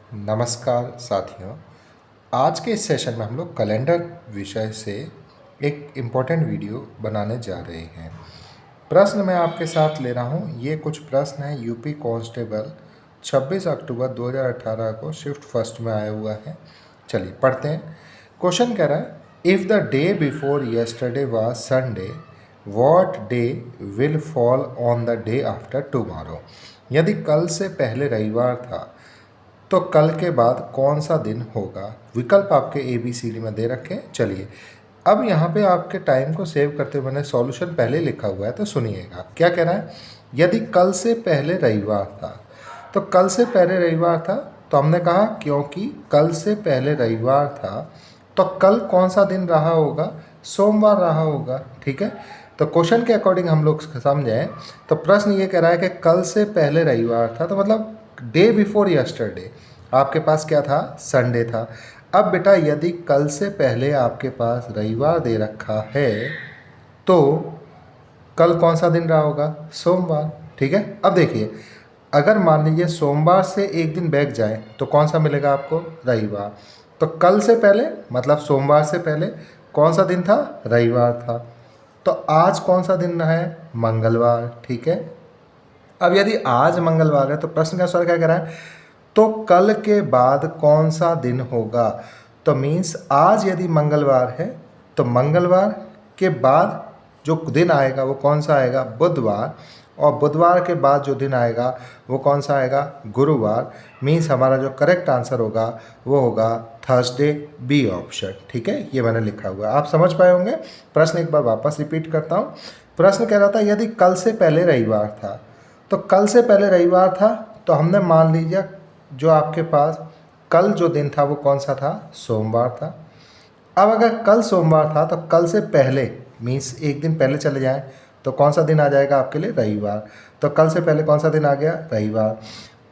नमस्कार साथियों। आज के इस सेशन में हम लोग कैलेंडर विषय से एक इम्पोर्टेंट वीडियो बनाने जा रहे हैं। प्रश्न मैं आपके साथ ले रहा हूँ। ये कुछ प्रश्न हैं यूपी कांस्टेबल 26 अक्टूबर 2018 को शिफ्ट फर्स्ट में आया हुआ है। चलिए पढ़ते हैं। क्वेश्चन कह रहा है if the day before yesterday was Sunday what day will fall on the day after tomorrow. यदि कल से पहले रविवार था तो कल के बाद कौन सा दिन होगा। विकल्प आपके ABCD में दे रखे हैं। चलिए अब यहाँ पे आपके टाइम को सेव करते हुए मैंने सॉल्यूशन पहले लिखा हुआ है, तो सुनिएगा क्या कह रहा है। यदि कल से पहले रविवार था तो कल से पहले रविवार था तो हमने कहा क्योंकि कल से पहले रविवार था तो कल कौन सा दिन रहा होगा, सोमवार रहा होगा। ठीक है, तो क्वेश्चन के अकॉर्डिंग हम लोग समझें तो प्रश्न ये कह रहा है कि कल से पहले रविवार था, तो मतलब डे बिफोर यस्टरडे आपके पास क्या था, संडे था। अब बेटा यदि कल से पहले आपके पास रविवार दे रखा है तो कल कौन सा दिन रहा होगा, सोमवार। ठीक है, अब देखिए अगर मान लीजिए सोमवार से एक दिन बैक जाए तो कौन सा मिलेगा आपको, रविवार। तो कल से पहले मतलब सोमवार से पहले कौन सा दिन था, रविवार था। तो आज कौन सा दिन रहा है, मंगलवार। ठीक है, अब यदि आज मंगलवार है तो प्रश्न का सवाल क्या कह रहा है, तो कल के बाद कौन सा दिन होगा। तो मीन्स आज यदि मंगलवार है तो मंगलवार के बाद जो दिन आएगा वो कौन सा आएगा, बुधवार। और बुधवार के बाद जो दिन आएगा वो कौन सा आएगा, गुरुवार। मीन्स हमारा जो करेक्ट आंसर होगा वो होगा थर्सडे, बी ऑप्शन। ठीक है, ये मैंने लिखा हुआ है, आप समझ पाए होंगे। प्रश्न एक बार वापस रिपीट करता हूँ। प्रश्न कह रहा था यदि कल से पहले रविवार था, तो कल से पहले रविवार था तो हमने मान लीजिए जो आपके पास कल जो दिन था वो कौन सा था, सोमवार था। अब अगर कल सोमवार था तो कल से पहले मीन्स एक दिन पहले चले जाएं तो कौन सा दिन आ जाएगा आपके लिए, रविवार। तो कल से पहले कौन सा दिन आ गया, रविवार।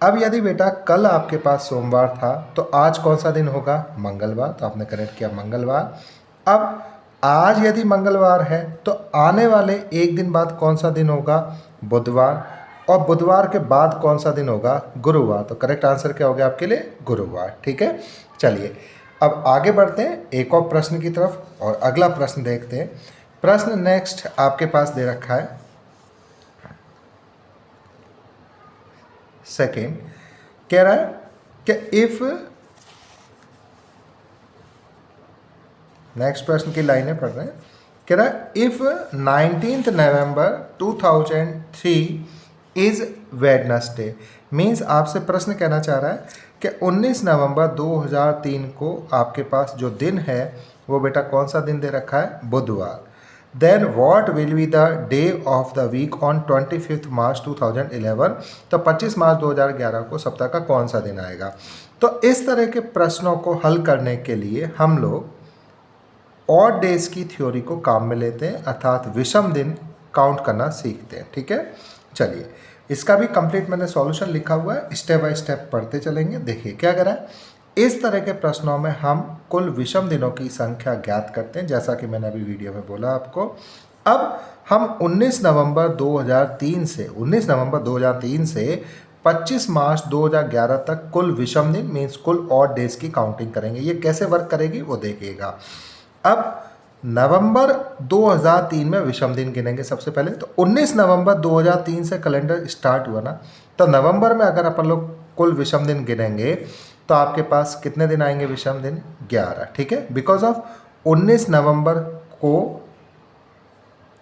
अब यदि बेटा कल आपके पास सोमवार था तो आज कौन सा दिन होगा, मंगलवार। तो आपने करेक्ट किया, मंगलवार। अब आज यदि मंगलवार है तो आने वाले एक दिन बाद कौन सा दिन होगा, बुधवार। और बुधवार के बाद कौन सा दिन होगा, गुरुवार। तो करेक्ट आंसर क्या हो गया आपके लिए, गुरुवार। ठीक है, चलिए अब आगे बढ़ते हैं एक और प्रश्न की तरफ और अगला प्रश्न देखते हैं। प्रश्न नेक्स्ट आपके पास दे रखा है सेकेंड, कह रहा है कि इफ, नेक्स्ट प्रश्न की लाइनें पढ़ रहे हैं। कह रहा है if 19 November 2003 is Wednesday. Means आपसे प्रश्न कहना चाह रहा है कि 19 नवंबर 2003 को आपके पास जो दिन है वो बेटा कौन सा दिन दे रखा है, बुधवार। Then what will be the day of the week on 25 मार्च 2011। तो 25 मार्च 2011 को सप्ताह का कौन सा दिन आएगा। तो इस तरह के प्रश्नों को हल करने के लिए हम लोग ऑड डेज की थ्योरी को काम में लेते हैं, अर्थात विषम दिन काउंट करना सीखते हैं। ठीक है, चलिए इसका भी कंप्लीट मैंने सॉल्यूशन लिखा हुआ है, स्टेप बाय स्टेप पढ़ते चलेंगे। देखिए क्या कह रहा है, इस तरह के प्रश्नों में हम कुल विषम दिनों की संख्या ज्ञात करते हैं, जैसा कि मैंने अभी वीडियो में बोला आपको। अब हम 19 नवंबर 2003 से 25 मार्च 2011 तक कुल विषम दिन मीन्स कुल ऑड डेज की काउंटिंग करेंगे। ये कैसे वर्क करेगी वो देखिएगा। अब नवंबर 2003 में विषम दिन गिनेंगे सबसे पहले। तो 19 नवंबर 2003 से कैलेंडर स्टार्ट हुआ ना, तो नवंबर में अगर अपन लोग कुल विषम दिन गिनेंगे तो आपके पास कितने दिन आएंगे विषम दिन, 11। ठीक है, बिकॉज ऑफ 19 नवंबर को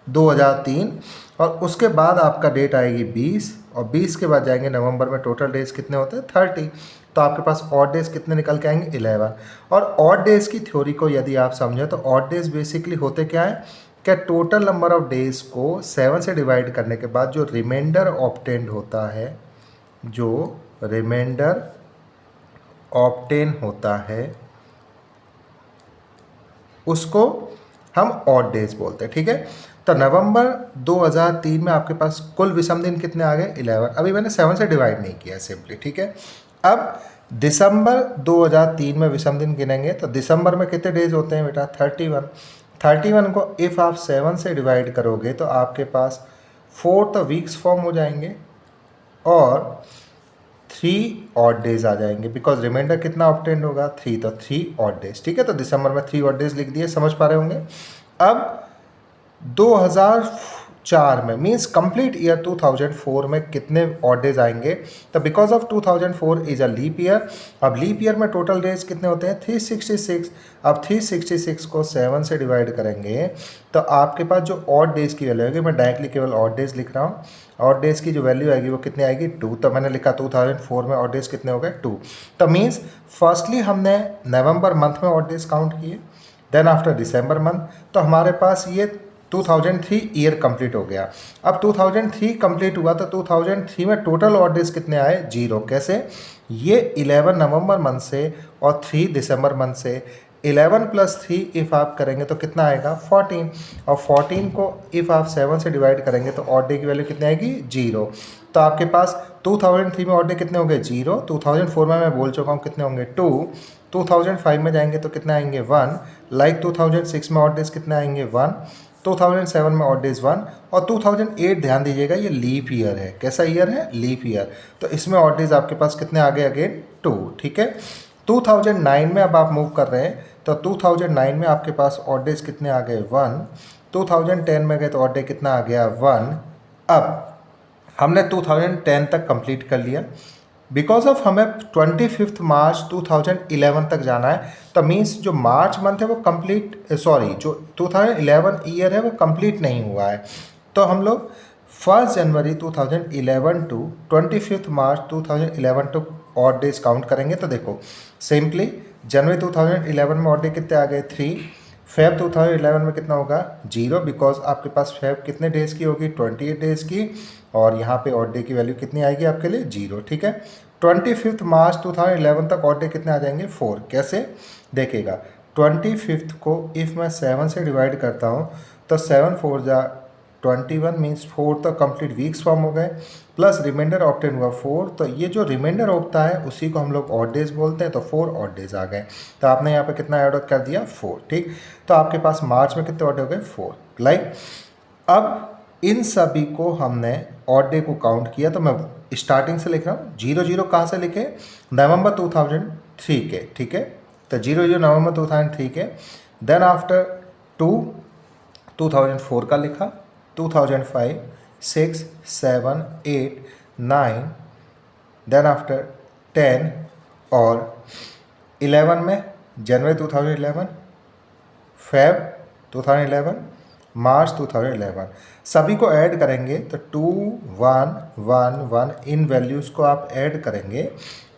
2003 और उसके बाद आपका डेट आएगी 20 और 20 के बाद जाएंगे नवंबर में, टोटल डेज कितने होते हैं, 30। तो आपके पास ऑड डेज कितने निकल के आएंगे, 11। और ऑड डेज की थ्योरी को यदि आप समझें तो ऑड डेज बेसिकली होते क्या है, क्या टोटल नंबर ऑफ डेज को 7 से डिवाइड करने के बाद जो रिमाइंडर ऑब्टेन्ड होता है, जो रिमाइंडर ऑब्टेन होता है उसको हम ऑड डेज बोलते हैं। ठीक है, तो नवंबर 2003 में आपके पास कुल विषम दिन कितने आ गए, 11। अभी मैंने 7 से डिवाइड नहीं किया सिंपली। ठीक है, अब दिसंबर 2003 में विषम दिन गिनेंगे तो दिसंबर में कितने डेज होते हैं बेटा, 31। 31 को इफ़ आप 7 से डिवाइड करोगे तो आपके पास 4 वीक्स फॉर्म हो जाएंगे और 3 ऑड डेज आ जाएंगे, बिकॉज रिमाइंडर कितना ऑब्टेंड होगा 3, तो 3 ऑड डेज। ठीक है, तो दिसंबर में 3 ऑड डेज लिख दिए, समझ पा रहे होंगे। अब 2004 में मीन्स कंप्लीट ईयर 2004 में कितने ऑड डेज आएंगे, तो because of 2004 is a leap year. अब लीप ईयर में टोटल डेज कितने होते हैं 366। अब 366 को 7 से डिवाइड करेंगे तो आपके पास जो ऑड डेज की वैल्यू आएगी, मैं डायरेक्टली केवल ऑड डेज लिख रहा हूँ, ऑड डेज की जो वैल्यू आएगी वो कितनी आएगी 2। तो मैंने लिखा 2004 में ऑड डेज कितने हो गए 2। तो मीन्स फर्स्टली हमने नवंबर मंथ में ऑड डेज काउंट किए, देन आफ्टर दिसंबर मंथ, तो हमारे पास ये 2003 ईयर कंप्लीट हो गया। अब 2003 कंप्लीट हुआ तो 2003 में टोटल ऑड डेज कितने आए 0। कैसे, ये 11 नवंबर मंथ से और 3 दिसंबर मंथ से 11 + 3 इफ़ आप करेंगे तो कितना आएगा 14, और 14 को इफ़ आप 7 से डिवाइड करेंगे तो ऑड डे की वैल्यू कितनी आएगी 0। तो आपके पास 2003 में ऑड डे कितने होंगे 0, 2004 में मैं बोल चुका हूँ कितने होंगे 2, 2005 में जाएंगे तो कितने आएंगे 1, लाइक 2006 में ऑड डेज कितने आएंगे 1, 2007 में ऑड डेज 1, और 2008 ध्यान दीजिएगा ये लीप ईयर है। कैसा ईयर है लीप ईयर, तो इसमें ऑड डेज आपके पास कितने आ गए अगेन 2। ठीक है, 2009 में अब आप मूव कर रहे हैं तो 2009 में आपके पास ऑड डेज कितने आ गए 1, 2010 में गए तो ऑड डे कितना आ गया 1। अब हमने 2010 तक कंप्लीट कर लिया, बिकॉज ऑफ हमें 25 मार्च 2011 तक जाना है, तो मीन्स जो मार्च मंथ है वो कंप्लीट, सॉरी जो 2011 ईयर है वो कंप्लीट नहीं हुआ है। तो हम लोग 1 जनवरी 2011 to 25 March 2011 to odd days count करेंगे। तो देखो सिंपली जनवरी 2011 में ऑड डे कितने आ गए 3, फेब 2011 में कितना होगा 0, बिकॉज आपके पास फेब कितने डेज की होगी 28 डेज की, और यहाँ पे ऑड डे की वैल्यू कितनी आएगी आपके लिए 0। ठीक है, 25 मार्च 2011 तक ऑड डे कितने आ जाएंगे 4। कैसे देखिएगा 25 को इफ़ मैं 7 से डिवाइड करता हूँ तो 7 4 जा 21 मीन्स 4 तक कंप्लीट वीक्स फॉर्म हो गए, प्लस रिमाइंडर ऑब्टेन हुआ 4। तो ये जो रिमाइंडर होता है उसी को हम लोग ऑड डेज बोलते हैं, तो 4 ऑड डेज आ गए। तो आपने यहाँ पे कितना ऐड कर दिया 4। ठीक, तो आपके पास मार्च में कितने ऑड हो गए 4। लाइक अब इन सभी को हमने ऑड डे को काउंट किया, तो मैं स्टार्टिंग से लिख रहा हूँ 00 कहाँ से लिखे नवंबर 2003 के। ठीक है, तो 00 नवंबर 2003 के, देन आफ्टर 2 2004 का लिखा, 2005 6 7 8 9, देन आफ्टर 10 और 11 में जनवरी 2011, फेब 2011, मार्च 2011, सभी को ऐड करेंगे तो 2 1 1 1 इन वैल्यूज़ को आप ऐड करेंगे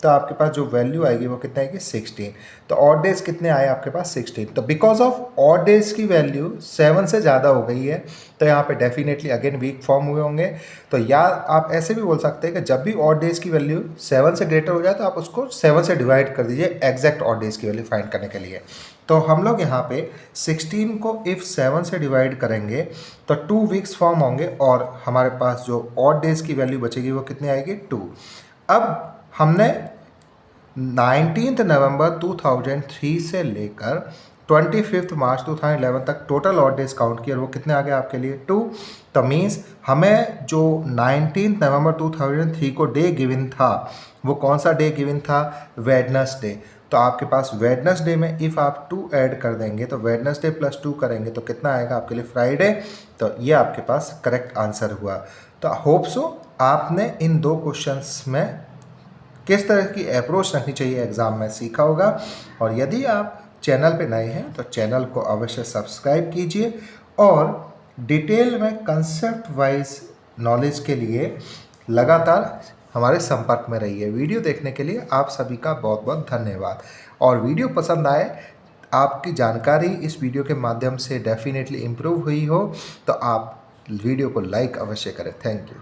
तो आपके पास जो वैल्यू आएगी वो कितना आएगी 16। तो ऑड डेज कितने आए आपके पास 16। तो बिकॉज ऑफ ऑड डेज की वैल्यू 7 से ज़्यादा हो गई है तो यहाँ पे डेफिनेटली अगेन वीक फॉर्म हुए होंगे। तो या आप ऐसे भी बोल सकते हैं कि जब भी ऑड डेज की वैल्यू 7 से ग्रेटर हो जाए तो आप उसको 7 से डिवाइड कर दीजिए एग्जैक्ट ऑड डेज की वैल्यू फाइंड करने के लिए। तो हम लोग यहाँ पे 16 को इफ़ 7 से डिवाइड करेंगे तो 2 वीक्स फॉर्म होंगे और हमारे पास जो ऑड डेज की वैल्यू बचेगी वो कितनी आएगी 2। अब हमने 19 नवंबर 2003 से लेकर 25 मार्च 2011 तक टोटल ऑड डेज काउंट किया और वो कितने आ गए आपके लिए 2। तो मीन्स हमें जो 19 नवंबर 2003 को डे गिवन था वो कौन सा डे गिवन था वेडनेसडे। तो आपके पास वेडनेसडे में इफ़ आप 2 ऐड कर देंगे तो वेडनेसडे + 2 करेंगे तो कितना आएगा आपके लिए फ्राइडे। तो ये आपके पास करेक्ट आंसर हुआ। तो होप सो आपने इन 2 क्वेश्चंस में किस तरह की अप्रोच रखनी चाहिए एग्ज़ाम में सीखा होगा। और यदि आप चैनल पे नए हैं तो चैनल को अवश्य सब्सक्राइब कीजिए और डिटेल में कंसेप्ट वाइज नॉलेज के लिए लगातार हमारे संपर्क में रहिए। वीडियो देखने के लिए आप सभी का बहुत बहुत धन्यवाद। और वीडियो पसंद आए, आपकी जानकारी इस वीडियो के माध्यम से डेफिनेटली इम्प्रूव हुई हो तो आप वीडियो को लाइक अवश्य करें। Thank you.